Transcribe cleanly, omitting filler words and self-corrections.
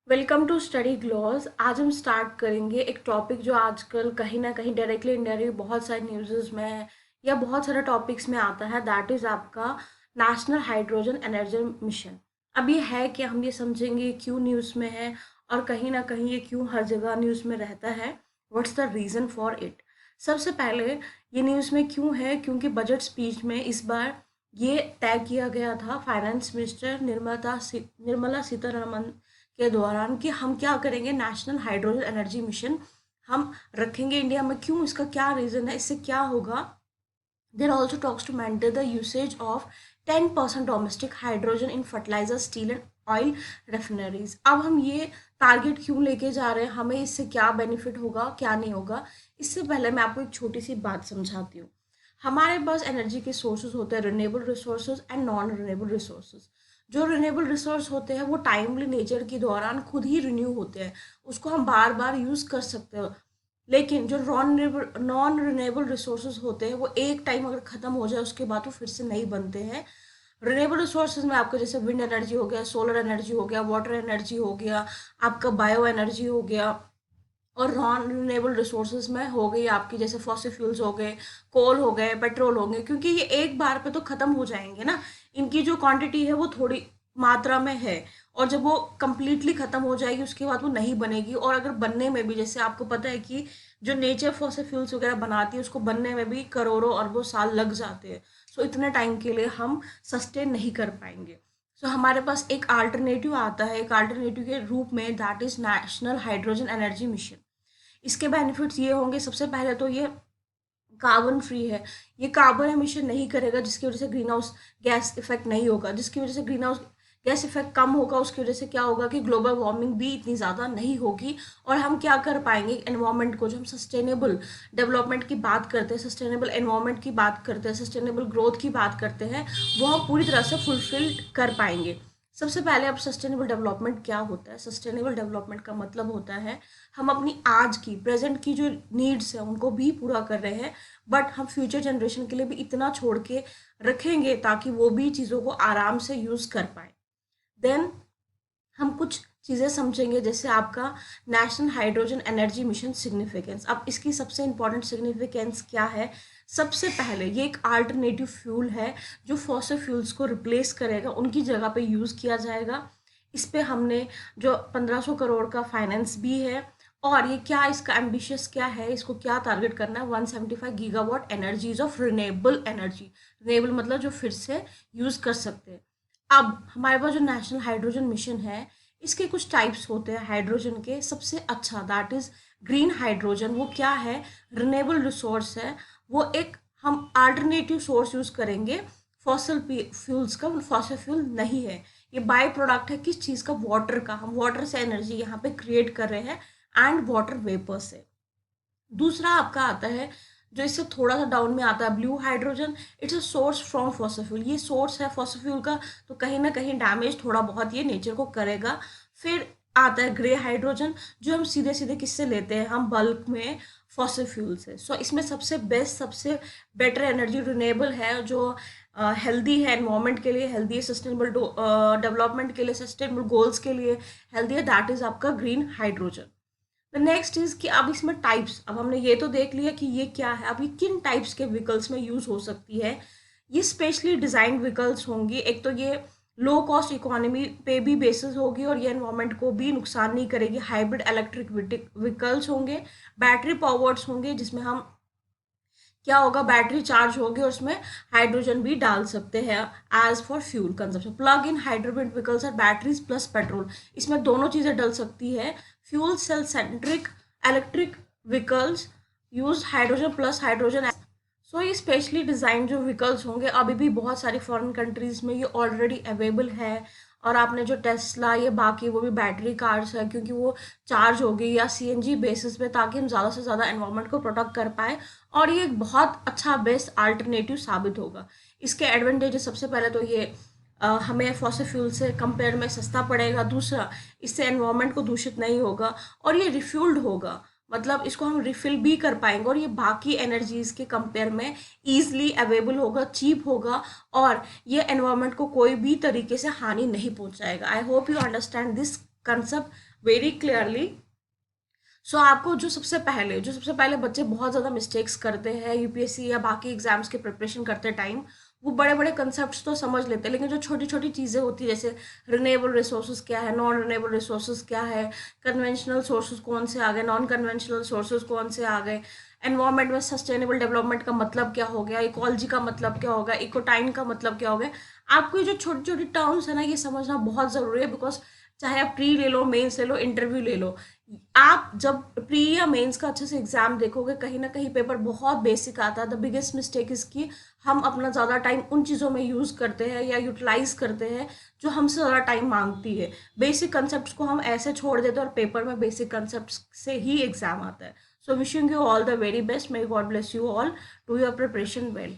Welcome to study gloss. आज हम start करेंगे एक टॉपिक जो आजकल कहीं ना कहीं डायरेक्टली इनडायरेक्टली बहुत सारे न्यूज़ में या बहुत सारे टॉपिक्स में आता है। दैट इज़ आपका नेशनल हाइड्रोजन एनर्जी मिशन। अब ये है कि हम ये समझेंगे क्यों न्यूज़ में है और कहीं ना कहीं ये क्यों हर जगह न्यूज़ में रहता है। What's the reason for it. सबसे पहले ये न्यूज़ में क्यों है, क्योंकि बजट स्पीच में इस बार ये तय किया गया था फाइनेंस मिनिस्टर निर्मला सीतारमन के दौरान कि हम क्या करेंगे, नेशनल हाइड्रोजन एनर्जी मिशन हम रखेंगे इंडिया में। क्यों, इसका क्या रीज़न है, इससे क्या होगा। There also talks to mandate the usage of 10% domestic hydrogen in fertiliser, steel and oil refineries. अब हम ये टारगेट क्यों लेके जा रहे हैं, हमें इससे क्या बेनिफिट होगा क्या नहीं होगा। इससे पहले मैं आपको एक छोटी सी बात समझाती हूँ। हमारे पास एनर्जी के सोर्सेज होते हैं, renewable resources and non renewable resources. जो रिन्यूएबल रिसोर्स होते हैं वो टाइमली नेचर के दौरान खुद ही रिन्यू होते हैं, उसको हम बार बार यूज़ कर सकते हैं। लेकिन जो नॉन रिन्यूएबल रिसोर्सेज होते हैं वो एक टाइम अगर ख़त्म हो जाए उसके बाद वो फिर से नहीं बनते हैं। रिन्यूएबल रिसोर्सेज में आपका जैसे विंड एनर्जी हो गया, सोलर एनर्जी हो गया, वाटर एनर्जी हो गया, आपका बायो एनर्जी हो गया। और नॉन रिन्यूएबल रिसोर्सेज में हो गई आपकी जैसे फॉसिल फ्यूल्स हो गए, कोल हो गए, पेट्रोल हो गए, क्योंकि ये एक बार पे तो ख़त्म हो जाएंगे ना। इनकी जो क्वांटिटी है वो थोड़ी मात्रा में है, और जब वो कंप्लीटली ख़त्म हो जाएगी उसके बाद वो नहीं बनेगी। और अगर बनने में भी, जैसे आपको पता है कि जो नेचर फॉसिल फ्यूल्स वगैरह बनाती है उसको बनने में भी करोड़ों अरबों साल लग जाते हैं। सो इतने टाइम के लिए हम सस्टेन नहीं कर पाएंगे। सो हमारे पास एक अल्टरनेटिव आता है, एक अल्टरनेटिव के रूप में, that is national hydrogen energy mission. इसके बेनिफिट्स ये होंगे, सबसे पहले तो ये कार्बन फ्री है। ये कार्बन एमिशन नहीं करेगा, जिसकी वजह से ग्रीन हाउस गैस इफेक्ट नहीं होगा, जिसकी वजह से ग्रीन हाउस गैस इफेक्ट कम होगा। उसकी वजह से क्या होगा कि ग्लोबल वार्मिंग भी इतनी ज़्यादा नहीं होगी। और हम क्या कर पाएंगे, एनवायरनमेंट को, जो हम सस्टेनेबल डेवलपमेंट की बात करते हैं, सस्टेनेबल एनवायरनमेंट की बात करते हैं, सस्टेनेबल ग्रोथ की बात करते हैं, वो हम पूरी तरह से फुलफिल कर पाएंगे। सबसे पहले अब सस्टेनेबल डेवलपमेंट क्या होता है। सस्टेनेबल डेवलपमेंट का मतलब होता है हम अपनी आज की प्रेजेंट की जो नीड्स है उनको भी पूरा कर रहे हैं, बट हम फ्यूचर जनरेशन के लिए भी इतना छोड़ के रखेंगे ताकि वो भी चीज़ों को आराम से यूज़ कर पाए। देन हम कुछ चीज़ें समझेंगे, जैसे आपका national hydrogen energy mission significance. अब इसकी सबसे इम्पॉर्टेंट सिग्निफिकेंस क्या है। सबसे पहले ये एक अल्टरनेटिव फ्यूल है जो फॉसिल फ्यूल्स को रिप्लेस करेगा, उनकी जगह पे यूज़ किया जाएगा। इस पे हमने जो 1500 करोड़ का फाइनेंस भी है। और ये क्या, इसका एम्बिशियस क्या है, इसको क्या टारगेट करना है, 175 gigawatt energies of renewable energy. Renewable मतलब जो फिर से यूज़ कर सकते हैं। अब हमारे पास जो नेशनल हाइड्रोजन मिशन है, इसके कुछ टाइप्स होते हैं हाइड्रोजन के। सबसे अच्छा दैट इज़ ग्रीन हाइड्रोजन। वो क्या है, रिन्यूएबल रिसोर्स है। वो एक हम अल्टरनेटिव सोर्स यूज़ करेंगे फॉसिल फ्यूल्स का। फॉसिल फ्यूल नहीं है, ये बाय प्रोडक्ट है किस चीज़ का, वाटर का। हम वाटर से एनर्जी यहाँ पे क्रिएट कर रहे हैं एंड वाटर वेपर से। दूसरा आपका आता है जो इससे थोड़ा सा डाउन में आता है, blue hydrogen. It's a source from fossil fuel. ये सोर्स है फॉसिल फ्यूल का, तो कहीं ना कहीं डैमेज थोड़ा बहुत ये नेचर को करेगा। फिर आता है ग्रे हाइड्रोजन, जो हम सीधे सीधे किससे लेते हैं, हम बल्क में फॉसिल फ्यूल से। सो इसमें सबसे बेस्ट, सबसे बेटर एनर्जी रिन्यूएबल है, जो हेल्दी है, एनवायरमेंट के लिए हेल्दी है, सस्टेनेबल डेवलपमेंट के लिए, सस्टेनेबल गोल्स के लिए हेल्दी है। दैट इज़ आपका green hydrogen. The next is कि अब इसमें टाइप्स, अब हमने ये तो देख लिया कि ये क्या है, अब ये किन टाइप्स के व्हीकल्स में यूज हो सकती है। ये स्पेशली डिजाइंड व्हीकल्स होंगी। एक तो ये लो कॉस्ट इकोनॉमी पे भी बेसिस होगी और ये एनवायरनमेंट को भी नुकसान नहीं करेगी। हाइब्रिड इलेक्ट्रिक व्हीकल्स होंगे, बैटरी पावर्ड्स होंगे, जिसमें हम क्या होगा, बैटरी चार्ज होगी और उसमें हाइड्रोजन भी डाल सकते हैं as for fuel consumption. Plug in hybrid vehicles are batteries plus petrol. इसमें दोनों चीज़ें डल सकती है। Fuel cell centric electric vehicles use hydrogen plus hydrogen. So ये स्पेशली डिज़ाइन जो व्हीकल्स होंगे, अभी भी बहुत सारी फॉरेन कंट्रीज़ में ये ऑलरेडी अवेलेबल है। और आपने जो टेस्ला, ये बाकी वो भी बैटरी कार्स है, क्योंकि वो चार्ज होगी या सीएनजी बेसिस पे, ताकि हम ज़्यादा से ज़्यादा एनवायरनमेंट को प्रोटेक्ट कर पाए। और ये एक बहुत अच्छा बेस्ट अल्टरनेटिव साबित होगा। इसके एडवांटेजेस, सबसे पहले तो ये हमें फॉसिल फ्यूल से कंपेयर में सस्ता पड़ेगा। दूसरा, इससे एनवायरनमेंट को दूषित नहीं होगा और ये रिफ्यूल्ड होगा, मतलब इसको हम रिफिल भी कर पाएंगे। और ये बाकी एनर्जीज के कंपेयर में ईजिली अवेलेबल होगा, चीप होगा, और ये एनवायरनमेंट को कोई भी तरीके से हानि नहीं पहुंचाएगा। I hope you understand this concept very clearly. So आपको जो सबसे पहले बच्चे बहुत ज़्यादा मिस्टेक्स करते हैं यूपीएससी या बाकी एग्जाम्स के प्रिपरेशन करते टाइम, वो बड़े बड़े कंसेप्ट तो समझ लेते हैं, लेकिन जो छोटी छोटी चीज़ें होती है जैसे रिन्यूएबल रिसोर्सेज क्या है, नॉन रिन्यूएबल रिसोर्सेज क्या है, कन्वेंशनल सोर्सेज कौन से आ गए, नॉन कन्वेंशनल सोर्सेज कौन से आ गए, एनवायरमेंट में सस्टेनेबल डेवलपमेंट का मतलब क्या हो गया, इकोलॉजी का मतलब क्या होगा, इकोटाइन का मतलब क्या हो गया, आपको ये जो छोटी छोटी टर्म्स है ना ये समझना बहुत ज़रूरी है। बिकॉज चाहे आप प्री ले लो, मेंस ले लो, इंटरव्यू ले लो, आप जब प्री या मेंस का अच्छे से एग्जाम देखोगे कहीं ना कहीं पेपर बहुत बेसिक आता है। द बिगेस्ट मिस्टेक इसकी हम अपना ज़्यादा टाइम उन चीज़ों में यूज़ करते हैं या यूटिलाइज करते हैं जो हमसे ज़्यादा टाइम मांगती है। बेसिक कंसेप्ट को हम ऐसे छोड़ देते हैं और पेपर में बेसिक कंसेप्ट से ही एग्जाम आता है। So wishing you all the very best, may God bless you all, do your preparation well.